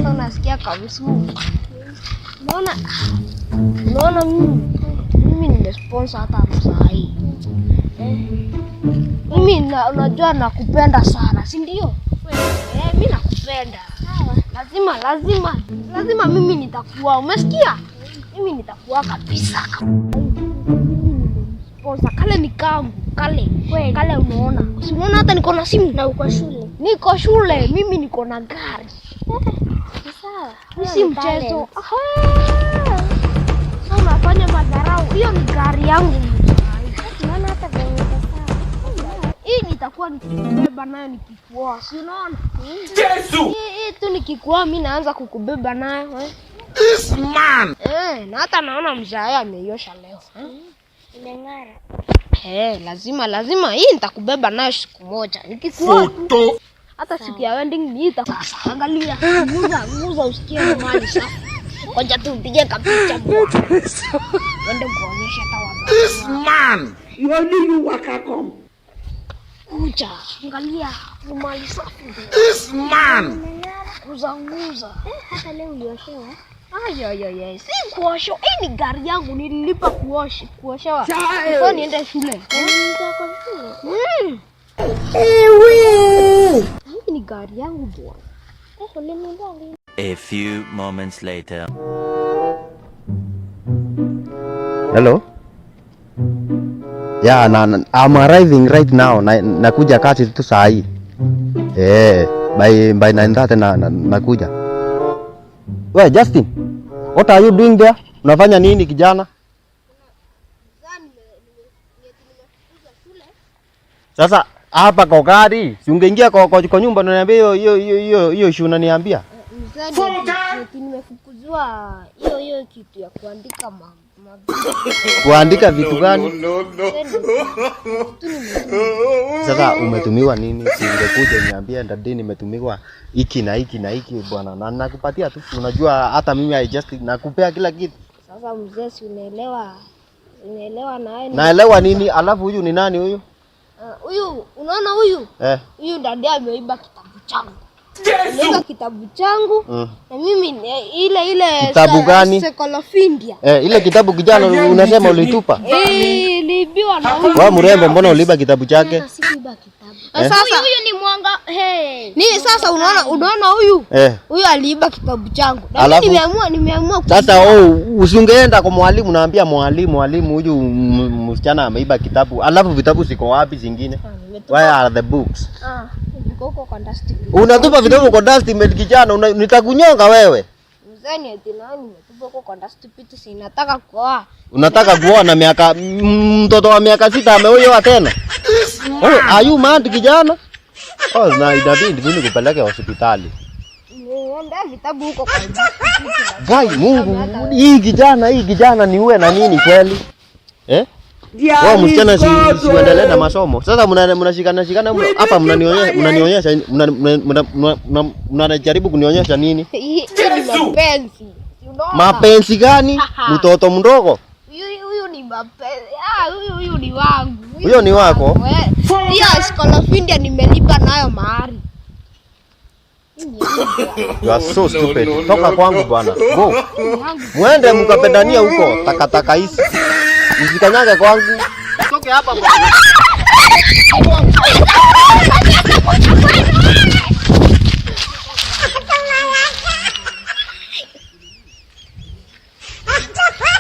Sasa unasikia kamsuu. Unaona mimi nimesponsor hata msai. Mimi unajua nakupenda sana, si ndio? Mimi nakupenda. Lazima mimi nitakuwa. Umesikia? Mimi nitakuwa kabisa. Sponsor kale ni kangu, kale unaona. Usiona hata niko na simu na uko shule. Niko shule, mimi niko na gari. Sawa. Si mchezo. Sasa unafanya madharau. Hiyo ni gari yangu. Unaona hata gari yako sawa. Hii nitakuwa nikibeba nayo nikikuoa. Si unaona? Yesu. Hii tu nikikuoa mimi naanza kukubeba nayo. This man. Na hata naona mzee ameiosha leo. Imeng'ara. Lazima hii nitakubeba nayo siku moja. Nikikuoa Foto. hata siku ya wedding nitakuangalia. Nguza usikie mali safi. Ngoja tu upige kapicha moja. Wende kuonyesha tawaza. This man. You wakakom. Kuja, angalia mali safi. This man. Nguza. Hata leo ulioshewa. Ay. Si kuosha. Hii ni gari yangu nililipa kuoshewa. Kwa niende shule. Nitaka shule. Hii ni gari yangu bwana. A few moments later. Hello? Yeah, I'm arriving right now. Nakuja kazi tu saa hii. By 9:30 nakuja. Wewe Justin, what are you doing there? Unafanya nini kijana? Sasa hapa kwa gari, si ungeingia kwa nyumba na niambia hiyo issue unaniambia? Nimefukuzwa hiyo kitu ya kuandika Kuandika vitu gani? Sasa umetumiwa nini? Si ungekuja niambia ndadi nimetumiwa hiki na hiki bwana. Na nakupatia tu. Unajua hata mimi I just nakupea kila kitu. Sasa mzee si unaelewa na wewe. Naelewa nini? Alafu huyu ni nani huyu? Huyu, unaona huyu? Huyu ndadi ameiba kitabu changu. Ameiba kitabu changu. Na mimi ile kitabu gani? Encyclopedia. Ile kitabu kijana unasema ulitupa? Niliibiwa na huyu. Wewe mrembo, mbona uliiba kitabu chake? Sikuiba kitabu. Sasa huyu ni mwanga. Sasa unaona huyu? Huyu aliiba kitabu changu. Na mimi nimeamua sasa usingeenda kwa mwalimu naambia mwalimu huyu msichana ameiba kitabu. Alafu vitabu siko wapi zingine? Where are the books? Huko kwa dustbin. Unatupa vitabu kwa dustbin kijana, nitakunyonga wewe. Mzee eti nani nimetupa huko kwa dustbin si nataka kuoa. Unataka kuoa na mtoto wa miaka 6 ameoa tena? Are you mad kijana? Na inabidi mimi nikupeleke hospitali. Nienda vitabu huko kwa dustbin. Gai Mungu, hii kijana ni uwe na nini kweli? Wao msichana siendelee na masomo. Sasa mnashikana hapa mnanionyesha mnajaribu kunionyesha nini? Hii ni mapenzi. Mapenzi gani? Mtoto mdogo. Huyu ni mapenzi. Huyu ni wangu. Huyo ni wako? Hiyo Encyclopedia nimelipa nayo mahari. You are so stupid. Toka kwangu bwana. Go. Muende mkapendania huko takataka hizi. Usikanyage kwangu. Toke hapa bwana.